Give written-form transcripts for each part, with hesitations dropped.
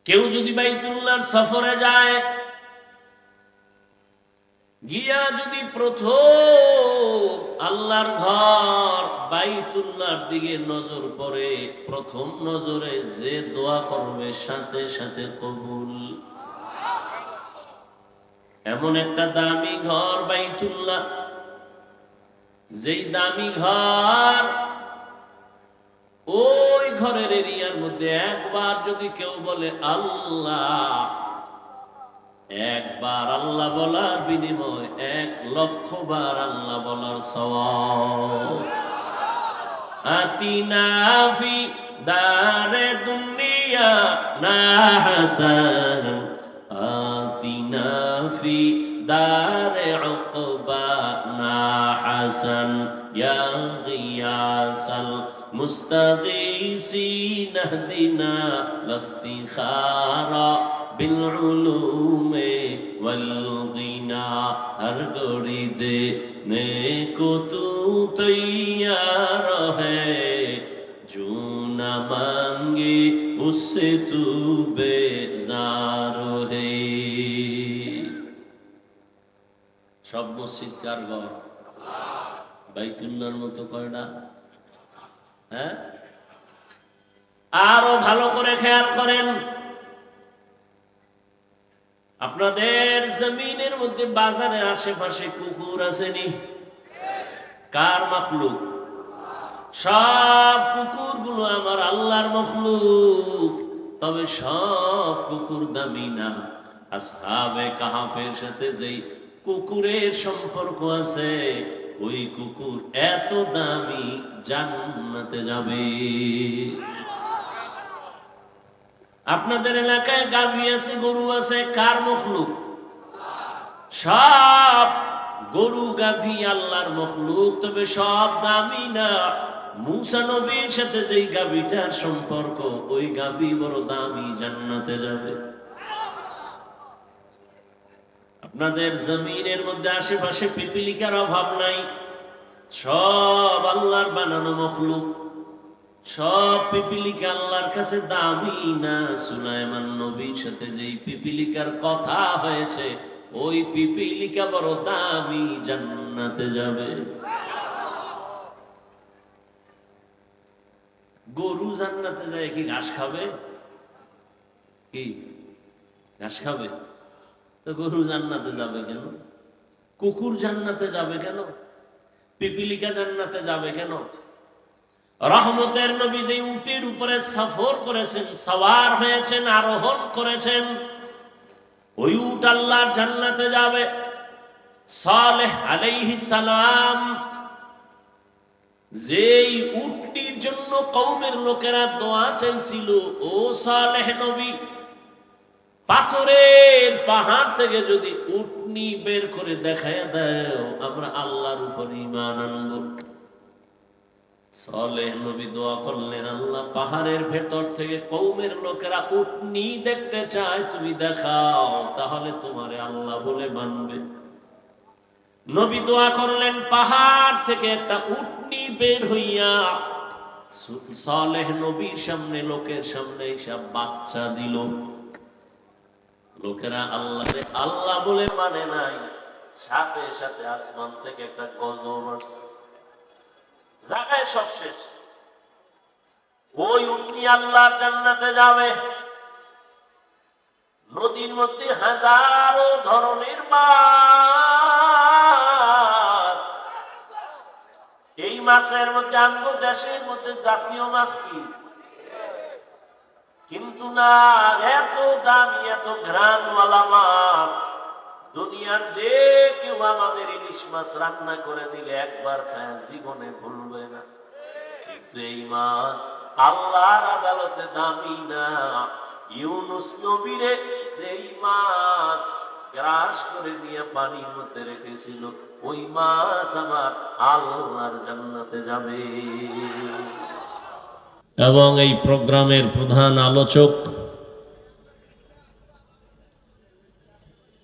কেউ যদি বাইতুল্লাহর সফরে যায়, গিয়া যদি প্রথম আল্লাহর ঘর বাইতুল্লাহর দিকে নজর পড়ে, প্রথম নজরে যে দোয়া করবে সাথে সাথে কবুল। এমন একটা দামি ঘর বাইতুল্লাহ, যেই দামি ঘর, ওই ঘরের এরিয়ার মধ্যে একবার যদি কেউ বলে আল্লাহ, একবার আল্লাহ বলার বিনিময় 1,00,000 বার আল্লাহ বলার সওয়াব। আতিনা ফি দারে দুনিয়া না হাসান, আতিনা ফি দারে উকবা না হাসান, ইয়া গিয়াসাল মুস্তাগীসিন ইহদিনা লাফতিখারা বিল উলুমে ওয়াল গিনা। হর গড়ি দে নেকো তু তৈয়ার হ্যায়, जो न मांगे उससे तू बेजार है। সব মসজিদ কার ঘর? বাইতুল্লাহর মতো কয়টা? হ্যাঁ, আরো ভালো করে খেয়াল করেন, আপনাদের জমিনের মধ্যে বাজারের আশেপাশে কুকুর আসেনি? কার মাখলুক? সব কুকুরগুলো আমার আল্লাহর মখলুক, তবে সব কুকুর দামি না। আসহাবে কাহাফের সাথে যেই কুকুরের সম্পর্ক আছে, ওই কুকুর এত দামি, জান্নাতে যাবে। আপনাদের এলাকায় গাভী আছে, গরু আছে, কার মখলুক? সব গরু গাভী আল্লাহর মখলুক, তবে সব দামি না। মূসা নবীর সাথে যেই গাভীটার সম্পর্ক, ওই গাভী বড় দামি, জান্নাতে যাবে। আপনাদের জমিনের মধ্যে আশেপাশে পিপিলিকার অভাব নাই, সব আল্লাহর বানানো মখলুক। সব পিপিলিকা আল্লাহর কাছে দামি না। সুলাইমান নবীর সাথে যেই পিপিলিকার কথা হয়েছে, ওই পিপিলিকা বড় দামি, জান্নাতে যাবে। গরু জান্নাতে যায় কি ঘাস খাবে? কি ঘাস খাবে? তো গরু জান্নাতে যাবে কেন? কুকুর জান্নাতে যাবে কেন? পিপিলিকা জান্নাতে যাবে কেন? রহমতের নবী যে উটের উপরে সফর করেছেন, সওয়ার হয়েছেন, আরোহণ করেছেন, ওই উট আল্লাহর জান্নাতে যাবে। সালেহ আলাইহিস সালাম যেই উটটির জন্য কওমের লোকেরা দোয়া চাইছিল, ও সালেহ নবী, পাথরের পাহাড় থেকে যদি উটনি বের করে দেখায় দাও, আমরা আল্লাহর উপর ঈমান আনব। সালেহ নবী দোয়া করলেন, আল্লাহ, পাহাড়ের ভেতর থেকে কওমের লোকেরা উটনি দেখতে চায়, তুমি দেখাও, তাহলে তোমারে আল্লাহ বলে মানবে। নবী দোয়া করলেন, পাহাড় থেকে একটা উটনি বের হইয়া সালেহ নবীর সামনে, লোকের সামনে এসে বাচ্চা দিল। লোকেরা আল্লাহরে আল্লাহ বলে মানে নাই, সাথে সাথে আসমান থেকে একটা গজব আসছে, জায়গায় সব শেষ। ওই উটনি আল্লাহর জান্নাতে যাবে। নদীর মধ্যে হাজারো ধরনের মাছ, এই মাছের মধ্যে আমগো দেশের মধ্যে জাতীয় মাছ কি? কিন্তু না, এত দামি, এত ঘ্রাণওয়ালা মাছ, দুনিয়ার যে কেউ আমাদের ইলিশ মাছ রান্না করে দিলে একবার খায় জীবনে ভুলবে না। কিন্তু এই মাছ আল্লাহর আদালতে দামি না। ইউনুস নবীরে যেই মাছ গ্রাস করে নিয়ে পানির মধ্যে রেখেছিল, ওই মাছ আমার আল্লাহর জান্নাতে যাবে। এবং এই প্রোগ্রামের প্রধান আলোচক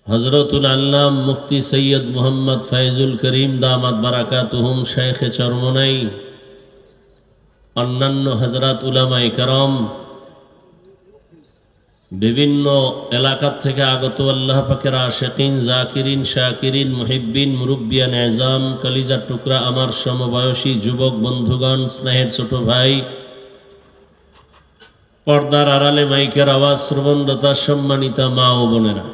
হযরতুল আল্লাম মুফতি সৈয়দ মুহাম্মদ ফয়জুল করিম দামাত বারাকাতুহুম শেখ চরমনাই, অন্যান্য হযরত উলামায়ে কেরাম, বিভিন্ন এলাকা থেকে আগত আল্লাহ পাকের আশিকিন, জাকিরিন, শাকিরিন, মুহিব্বিন, মুরব্বিয়ান এজাম, কলিজার টুকরা আমার সমবয়সী যুবক বন্ধুগণ, স্নেহের ছোট ভাই, পর্দার আড়ালে মাইকের আওয়াজ শ্রবণরতা সম্মানিতা মা ও বোনেরা,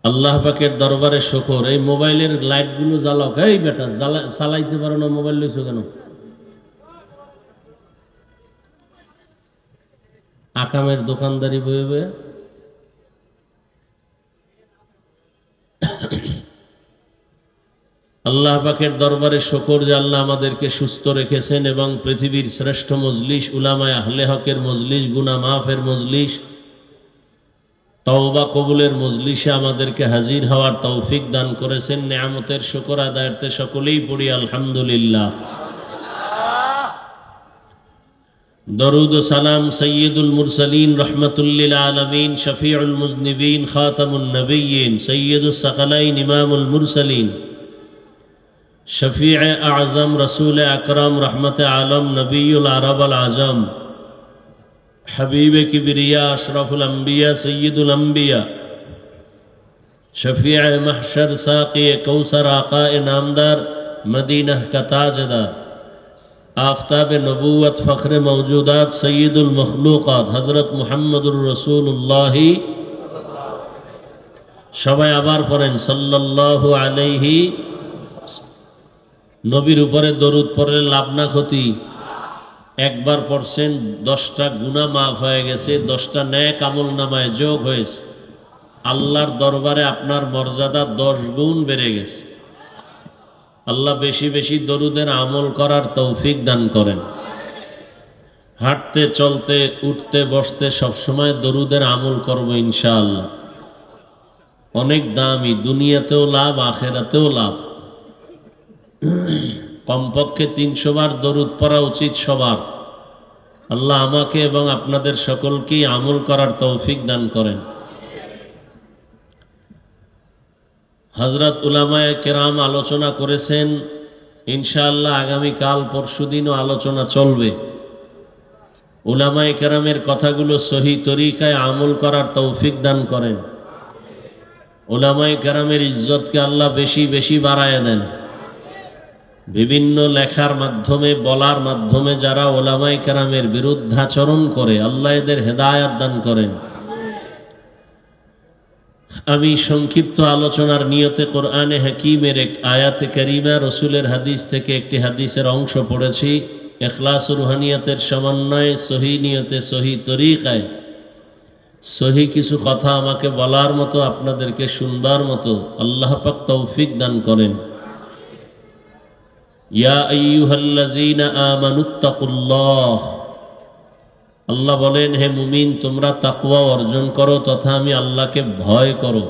আল্লাহ পাকের দরবারে শুকর। এই মোবাইলের লাইটগুলো জ্বালাও। এই বেটা, চালাইতে পারো না, মোবাইল লইছো কেন? আকামের দোকানদারি বয়ে বয়ে। আল্লাহ পাকের দরবারে শুকর যে আল্লাহ আমাদেরকে সুস্থ রেখেছেন এবং পৃথিবীর শ্রেষ্ঠ মজলিস, উলামায়ে আহলে হকের মজলিস, গুনাহ মাফের মজলিস, তওবা কবুলের মজলিসে আমাদেরকে হাজির হওয়ার তৌফিক দান করেছেন। নেয়ামতের শুকর আদায়ার্থে সকলেই পড়ি আলহামদুলিল্লাহ। দরুদ ও সালাম সৈয়দুল মুরসালিন, রহমতুল্লিল আলমিন, শফিউল মুজনিবিন, খাতামুন নবিয়্যিন, সৈয়দুস সাকালাইন, ইমামুল মুরসালিন, শফিয়ে আজম, রসুল আকরম, রহমত আলম, নবীল আরব আল আজম, हबीब किबरिया, अशरफुल अंबिया, सय्यदुल अंबिया, शफीअ महशर, साक़ी कौसर, आक़ाए नामदार, मदीना का ताजदार, आफ़ताब नबूवत, फ़ख्र मौजूदात, सय्यदुल मखलूक़ात, हज़रत मुहम्मदुर रसूलुल्लाह। সবাই আবার পড়েন সাল্লাল্লাহু আলাইহি। নবীর উপরে দরুদ পড়লে লাভ না ক্ষতি? একবার পড়ছেন 10টা গুনাহ মাফ হয়ে গেছে, 10টা নেক আমল নামায় যোগ হয়েছে। আল্লাহর দরবারে আপনার মর্যাদা 10 গুণ বেড়ে গেছে। আল্লাহ বেশি বেশি দরুদের আমল করার তৌফিক দান করেন। হাঁটতে চলতে উঠতে বসতে সবসময় দরুদের আমল করব ইনশাআল্লাহ। অনেক দামি, দুনিয়াতেও লাভ, আখেরাতেও লাভ। কমপক্ষে 300 বার দরুদ পড়া উচিত সবার। আল্লাহ আমাকে এবং আপনাদের সকলকেই আমল করার তৌফিক দান করেন। হযরত উলামায়ে কেরাম আলোচনা করেছেন, ইনশাআল্লাহ আগামীকাল পরশুদিনও আলোচনা চলবে। উলামায়ে কেরামের কথাগুলো সহি তরিকায় আমল করার তৌফিক দান করেন। উলামায়ে কেরামের ইজ্জতকে আল্লাহ বেশি বেশি বাড়ায় দেন। বিভিন্ন লেখার মাধ্যমে, বলার মাধ্যমে যারা উলামায়ে কেরামের বিরুদ্ধাচরণ করে, আল্লাহ এদের হেদায়াত দান করেন। আমি সংক্ষিপ্ত আলোচনার নিয়তে কোরআনে হাকিমের এক আয়াতে কারিমা, রসুলের হাদিস থেকে একটি হাদিসের অংশ পড়েছি। ইখলাস ও রুহানিয়াতের সমন্বয়ে সহি নিয়তে, সহি তরিকায় সহি কিছু কথা আমাকে বলার মতো, আপনাদেরকে শুনবার মতো আল্লাহ পাক তৌফিক দান করেন। ইয়া আইয়ুহাল্লাযীনা আমানুত্তাকুল্লাহ, আল্লাহ বলেন, হে মুমিন তোমরা তাকওয়া অর্জন করো তথা আমি আল্লাহকে ভয় করো।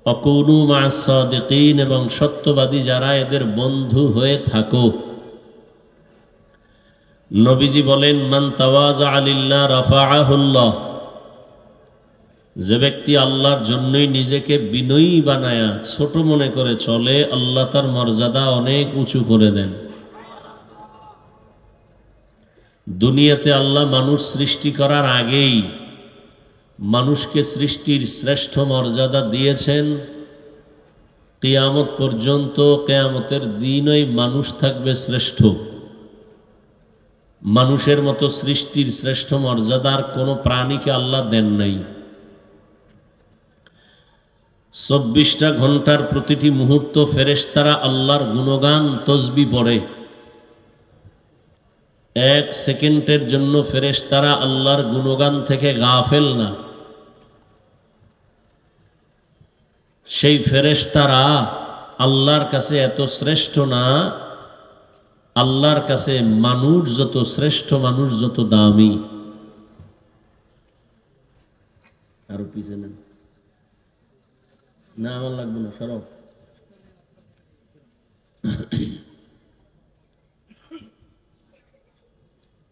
ওয়াকুনু মা'আস সাদিকিন, এবং সত্যবাদী যারা এদের বন্ধু হয়ে থাকো। নবীজি বলেন, মান তাওয়াযা লিল্লাহ রাফাআহুল্লাহ, যে ব্যক্তি আল্লাহর জন্যই নিজেকে বিনয়ী বানায়া ছোট মনে করে চলে, আল্লাহ তার মর্যাদা অনেক উঁচু করে দেন। দুনিয়াতে আল্লাহ মানুষ সৃষ্টি করার আগেই মানুষকে সৃষ্টির শ্রেষ্ঠ মর্যাদা দিয়েছেন। কিয়ামত পর্যন্ত, কিয়ামতের দিনই মানুষ থাকবে শ্রেষ্ঠ। মানুষের মতো সৃষ্টির শ্রেষ্ঠ মর্যাদার কোনো প্রাণীকে আল্লাহ দেন নাই। 24টা ঘন্টার প্রতিটি মুহূর্ত ফেরেশতারা আল্লাহর গুণগান তসবিহ পড়ে। 1 সেকেন্ডের জন্য ফেরেশতারা আল্লাহর গুণগান থেকে গাফেল না। সেই ফেরেশতারা আল্লাহর কাছে এত শ্রেষ্ঠ না, আল্লাহর কাছে মানুষ যত শ্রেষ্ঠ, মানুষ যত দামি। আরো পিছনে না, আমার লাগবে না, সরব।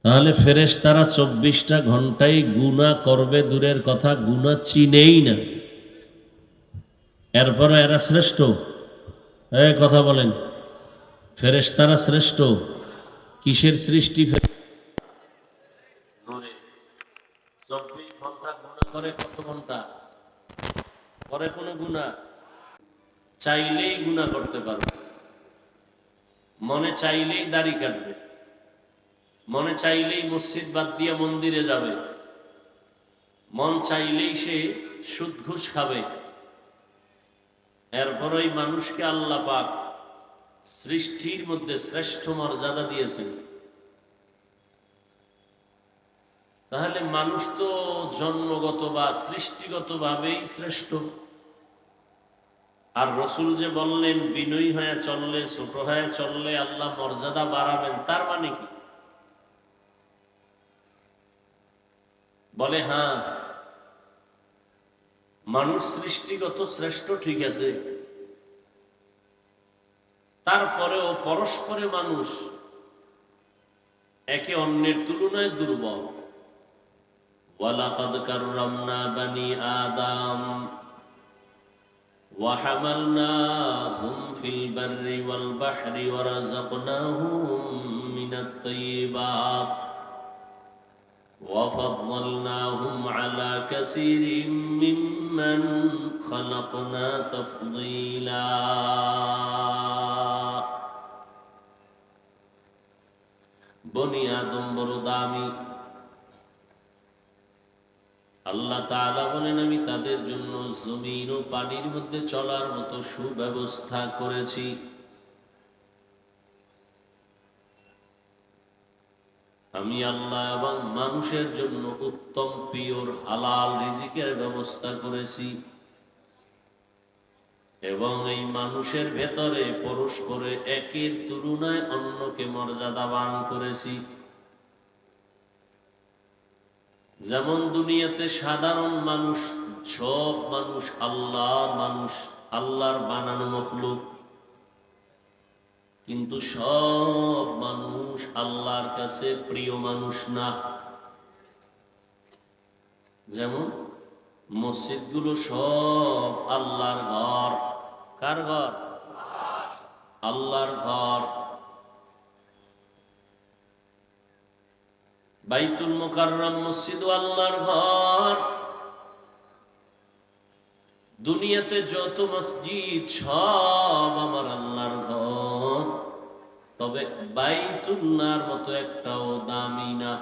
তাহলে ফেরেশতারা 24টা ঘন্টায় গুনাহ করবে দূরের কথা, গুনাহ চিনেই না। এরপরে এরা শ্রেষ্ঠ? কথা বলেন, ফেরেশতারা শ্রেষ্ঠ? কিসের সৃষ্টি? 24 ঘন্টা গুনাহ করে, কত ঘন্টা করে কোনো গুনাহ? চাইলেই গুনাহ করতে পারবে, মনে চাইলেই দাড়ি কাটবে, মনে চাইলেই মসজিদ বাদ দিয়ে মন্দিরে যাবে, মন চাইলেই সে সুদ ঘুষ খাবে। এরপর ওই মানুষকে আল্লাহ পাক সৃষ্টির মধ্যে শ্রেষ্ঠ মর্যাদা দিয়েছেন। তাহলে মানুষ তো জন্মগত বা সৃষ্টিগত ভাবেই শ্রেষ্ঠ। আর রসুল যে বললেন বিনয়ী হয়ে চললে, ছোট হয়ে চললে আল্লাহ মর্যাদা বাড়াবেন, তার মানে কি? বলে হ্যাঁ, মানুষ সৃষ্টিগত শ্রেষ্ঠ, ঠিক আছে, তারপরেও পরস্পরে মানুষ একে অন্যের তুলনায় দুর্বল। ওয়ালাকাদ কাররামনা বানি আদম وحملناهم في البر والبحر ورزقناهم من الطيبات وفضلناهم على كثير ممن خلقنا تفضيلا। বনি আদম বড় দামি। আল্লাহ তাআলা বলেন আমি তাদের জন্য জমিন ও পানির মধ্যে চলার মতো সুব্যবস্থা করেছি। আমি আল্লাহ এবং মানুষের জন্য উত্তম পিওর হালাল রিজিকের ব্যবস্থা করেছি, এবং এই মানুষের ভেতরে পরস্পরে একের তুলনায় অন্যকে মর্যাদাবান করেছি। যেমন দুনিয়াতে সাধারণ মানুষ, সব মানুষ আল্লাহর মানুষ, আল্লাহর বানানো মখলুক, কিন্তু সব মানুষ আল্লাহর কাছে প্রিয় মানুষ না। যেমন মসজিদগুলো সব আল্লাহর ঘর। কার ঘর? আল্লাহর ঘর। বাইতুল মুকাররম মসজিদ আল্লাহর ঘর। দুনিয়াতে যত মসজিদ সব আমার আল্লাহর ঘর, তবে বাইতুল্লাহর মতো একটাও দামি না।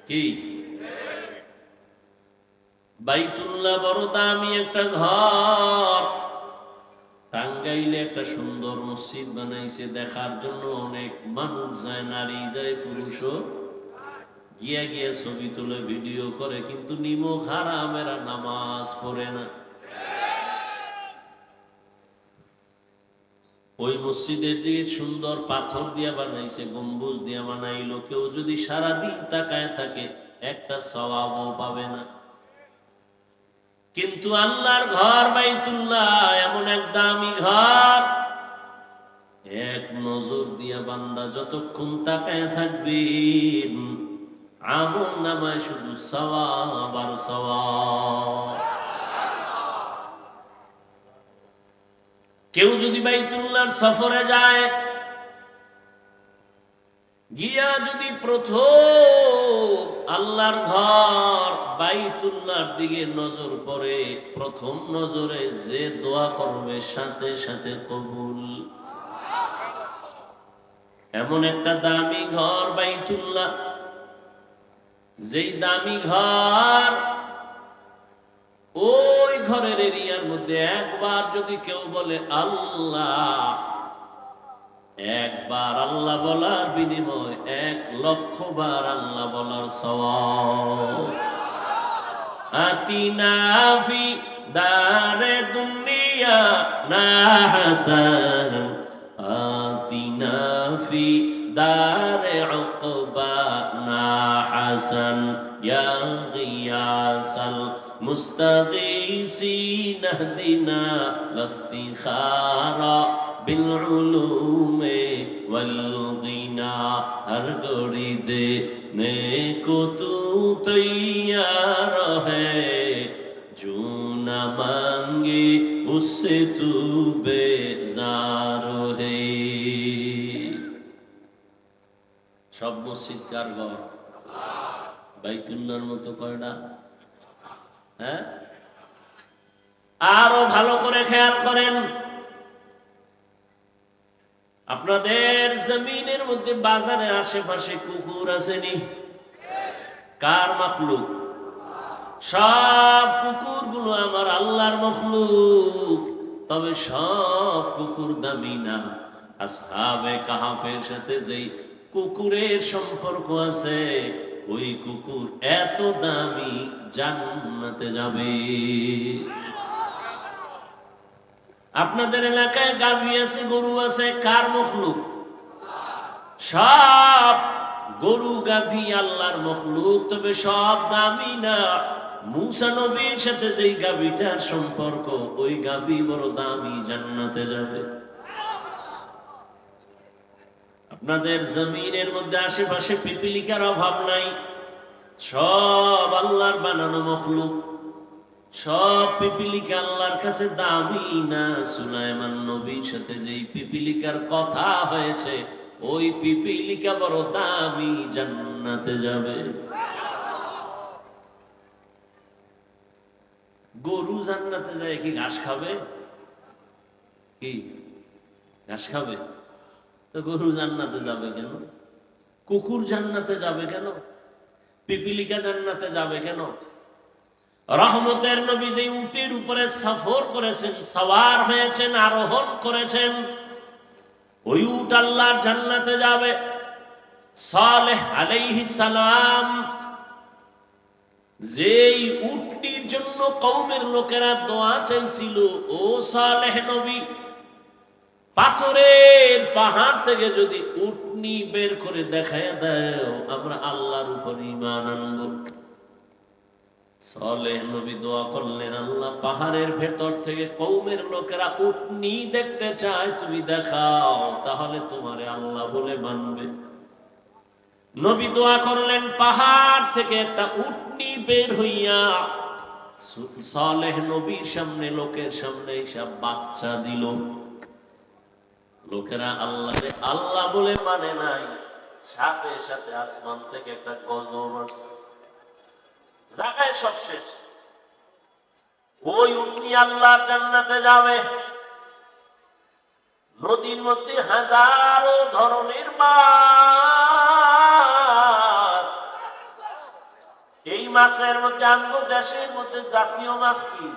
কি? বাইতুল্লাহ বড় দামি একটা ঘর। টাঙ্গাইলে একটা সুন্দর মসজিদ বানাইছে, দেখার জন্য অনেক মানুষ যায়, নারী যায়, পুরুষও গিয়া গিয়া ছবি তুলে ভিডিও করে, কিন্তু নিমক হারামেরা নামাজ পড়ে না। ওই মসজিদের যে সুন্দর পাথর দিয়া বানাইছে, গম্বুজ দিয়া বানাইলো, কেউ যদি সারাদিন তাকায় থাকে একটা সওয়াবও পাবে না। কিন্তু আল্লাহর ঘর বাইতুল্লাহ এমন এক দামি ঘর, এক নজর দিয়া বান্দা যতক্ষণ তাকায় থাকবেন আমল নামায় শুধু সওয়াব আর সওয়াব। কেউ যদি বাইতুল্লাহর সফরে যায়, গিয়া যদি প্রথম আল্লাহর ঘর বাইতুল্লাহর দিকে নজর পড়ে, প্রথম নজরে যে দোয়া করবে সাথে সাথে কবুল। এমন একটা দামি ঘর বাইতুল্লাহ, যেই দামি ঘর, ওই ঘরের এরিয়ার মধ্যে একবার যদি কেউ বলে আল্লাহ, একবার আল্লাহ বলার বিনিময় 1,00,000 বার আল্লাহ বলার সওয়াব। আতিনা ফি দারে দুনিয়া না হাসান, আতিনা ফি দারে উকবা না হাসান, ইয়া গিয়াসাল মুস্তাগীসিন ইহদিনা লাফতিখারা বিল উলুমে ওয়াল গিনা। হর গড়ি দে নে কো তু তৈয়ার হ্যায়, जो न मांगे उससे तू बेजार है। সব মসজিদ কার ঘর? বাইতুল্লাহর মতো কয়টা? হ্যাঁ, আরো ভালো করে খেয়াল করেন, আপনাদের জমিনের মধ্যে বাজারের আশেপাশে কুকুর আসেনি? কার মাখলুক? সব কুকুরগুলো আমার আল্লাহর মখলুক, তবে সব কুকুর দামি না। আসহাবে কাহাফের সাথে যেই কুকুরের সম্পর্ক আছে, ওই কুকুর এত দামি, জান্নাতে যাবে। আপনাদের এলাকায় গাভী আছে, গরু আছে, কার মখলুক? সব গরু গাভী আল্লাহর মখলুক, তবে সব দামি না। মূসা নবীর সাথে যেই গাভীটার সম্পর্ক, ওই গাভী বড় দামি, জান্নাতে যাবে। আপনাদের জমিনের মধ্যে আশেপাশে পিপিলিকার অভাব নাই, সব আল্লাহর বানানো মখলুক। সব পিপিলিকা আল্লাহর কাছে দামি না। সুলাইমান নবীর সাথে যেই পিপিলিকার কথা হয়েছে, ওই পিপিলিকা বড় দামি, জান্নাতে যাবে। গরু জান্নাতে যায় কি ঘাস খাবে? কি ঘাস খাবে? তো গরু জান্নাতে যাবে কেন? কুকুর জান্নাতে যাবে কেন? পিপিলিকা জান্নাতে যাবে কেন? রহমতের নবী যে উটের উপরে সফর করেছেন, সওয়ার হয়েছেন, আরোহণ করেছেন, ওই উট আল্লাহর জান্নাতে যাবে। সালেহ আলাইহিস সালাম যেই উটটির জন্য কওমের লোকেরা দোয়া চাইছিল, ও সালেহ নবী, পাথরের পাহাড় থেকে যদি উটনি বের করে দেখায় দাও, আমরা আল্লাহর উপর ঈমান আনব। সালেহ নবী দোয়া করলেন, আল্লাহ, পাহাড়ের ভেতর থেকে কওমের লোকেরা উটনি দেখতে চায়, তুমি দেখাও, তাহলে তোমারে আল্লাহ বলে মানবে। নবী দোয়া করলেন, পাহাড় থেকে একটা উটনি বের হইয়া সালেহ নবীর সামনে, লোকের সামনে সব বাচ্চা দিল। লোকেরা আল্লাহরে আল্লাহ বলে মানে নাই, সাথে সাথে আসমান থেকে একটা গজব আসছে, জায়গায় সব শেষ। ওই উটনি আল্লাহর জান্নাতে যাবে। নদীর মধ্যে হাজারো ধরনের মাছ। এই মাছের মধ্যে আমগো দেশের মধ্যে জাতীয় মাছ কি?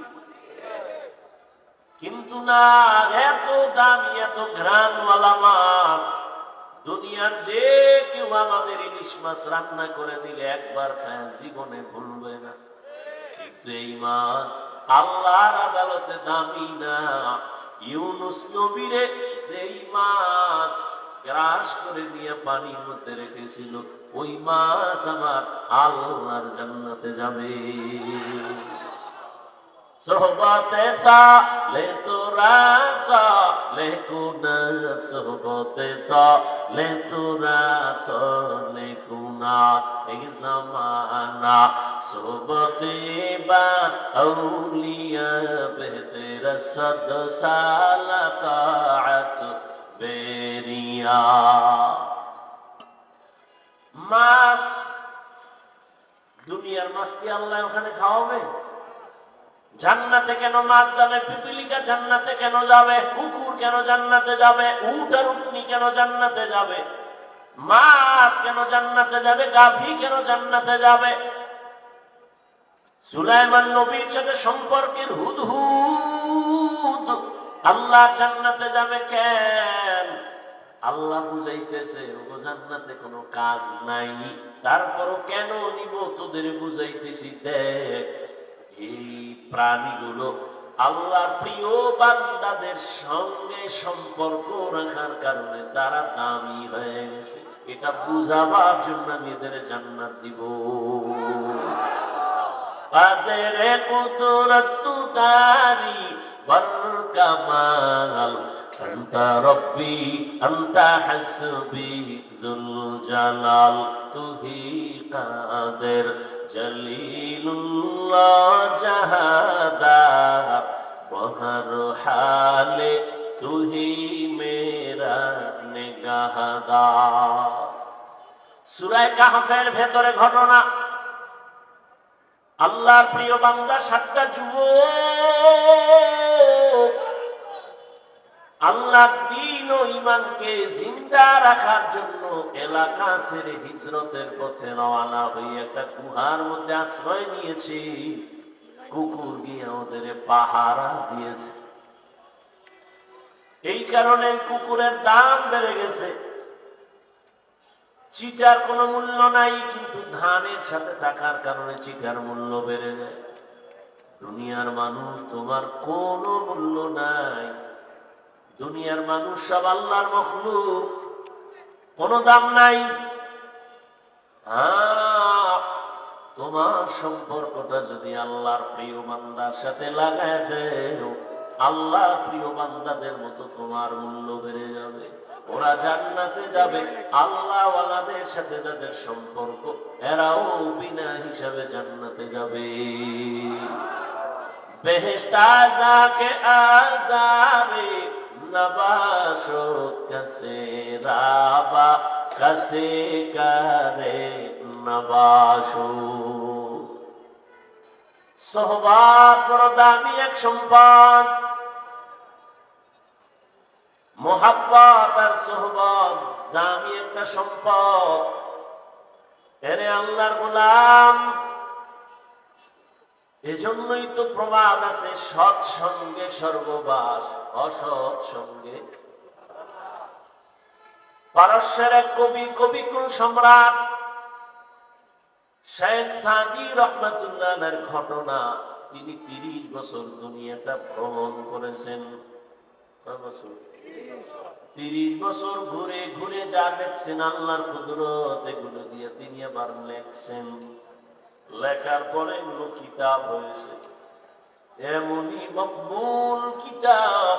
কিন্তু না, এত দামি, এত ঘ্রাণওয়ালা মাছ, দুনিয়ার যে কেউ আমাদের ইলিশ মাছ রান্না করে দিলে একবার খায় জীবনে ভুলবে না। কিন্তু এই মাছ আল্লাহর আদালতে দামি না। ইউনুস নবীরে যেই মাছ গ্রাস করে নিয়ে পানির মধ্যে রেখেছিল, ওই মাছ আমার আল্লাহর জান্নাতে যাবে। সোহবতে সালে তোরা সালে কুনাত, সোহবতে তালে তোরা তালে কুনাত, এই জামানা সোহবতে বা আউলিয়া বেহতের সদ সালাতাত বেরিয়া। মাছ, দুনিয়ার মাছ কি আল্লাহ ওখানে খাওয়াবে? জান্নাতে কেন মাছ যাবে? পিপিলিকা জান্নাতে কেন যাবে? কুকুর কেন জান্নাতে যাবে? উট আর উটনি কেন জান্নাতে যাবে? মাছ কেন জান্নাতে যাবে? গাভী কেন জান্নাতে যাবে? সুলাইমান নবীর সাথে সম্পর্কের হুদহুদ আল্লাহ জান্নাতে যাবে কেন? আল্লাহ বুঝাইতেছে, ও জান্নাতে কোনো কাজ নাই, তারপরও কেন নিব তোদের বুঝাইতেছি। দেখ, এই প্রাণীগুলো আল্লাহর প্রিয় বান্দাদের সঙ্গে সম্পর্ক রাখার কারণে তারা দামি হয়ে গেছে। এটা বুঝাবার জন্য আমি এদের জান্নাত দিব। কাদেরে কুদরত দারি বরকামাল, আনতা রব্বি আনতা হাসবি যুল জালাল, তুহি কাদের জলিলুল্লাহ জাহাদার, বহর হালে তুহি মেরা নিগাহদার। সূরা কাহফের ভেতরে ঘটনা, আল্লাহর প্রিয় বান্দা 7টা যুবক আল্লাহর দ্বীন ও ঈমানকে জিন্দা রাখার জন্য এলাকা ছেড়ে হিজরতের পথে রওনা হয়ে একটা গুহার মধ্যে আশ্রয় নিয়েছে। কুকুর গিয়ে ওদের পাহারা দিয়েছে। এই কারণে কুকুরের দাম বেড়ে গেছে। চিটার কোনো মূল্য নাই, কিন্তু ধানের সাথে টাকার কারণে চিটার মূল্য বেড়ে যায়। দুনিয়ার মানুষ তোমার কোনো মূল্য নাই। দুনিয়ার মানুষ সব আল্লাহর মখলুক, কোনো দাম নাই। তোমার সম্পর্কটা যদি আল্লাহর প্রিয় বান্দার সাথে লাগায় দেও, আল্লাহর প্রিয় বান্দাদের মতো তোমার মূল্য বেড়ে যাবে। ওরা জান্নাতে যাবে। আল্লাহ ওয়ালাদের সাথে যাদের সম্পর্ক, এরাও বিনা হিসাবে জান্নাতে যাবে। বেহেশত আযাকে আযারে নবাশো কাসে রাবা কাসে করে নবাশো। সোহবাত বড় দামি এক সম্পদ। মোহাব্বত আর সোহবত দামি একটা সম্পদ। এরে আল্লাহর গোলাম, এজন্যই তো প্রবাদ আছে, সৎ সঙ্গে স্বর্গবাস, অসৎ সঙ্গে। পারস্যের এক কবি, কবিকুল সম্রাট শেখ সাদি রহমাতুল্লাহর ঘটনা। তিনি 30 বছর দুনিয়াটা ভ্রমণ করেছেন। 30 বছর ঘুরে ঘুরে যা দেখছেন আল্লাহর কুদরত, এগুলো দিয়ে তিনি আবার লেখছেন। লেখার পরে এগুলো কিতাব হয়েছে। এমনই মকবুল কিতাব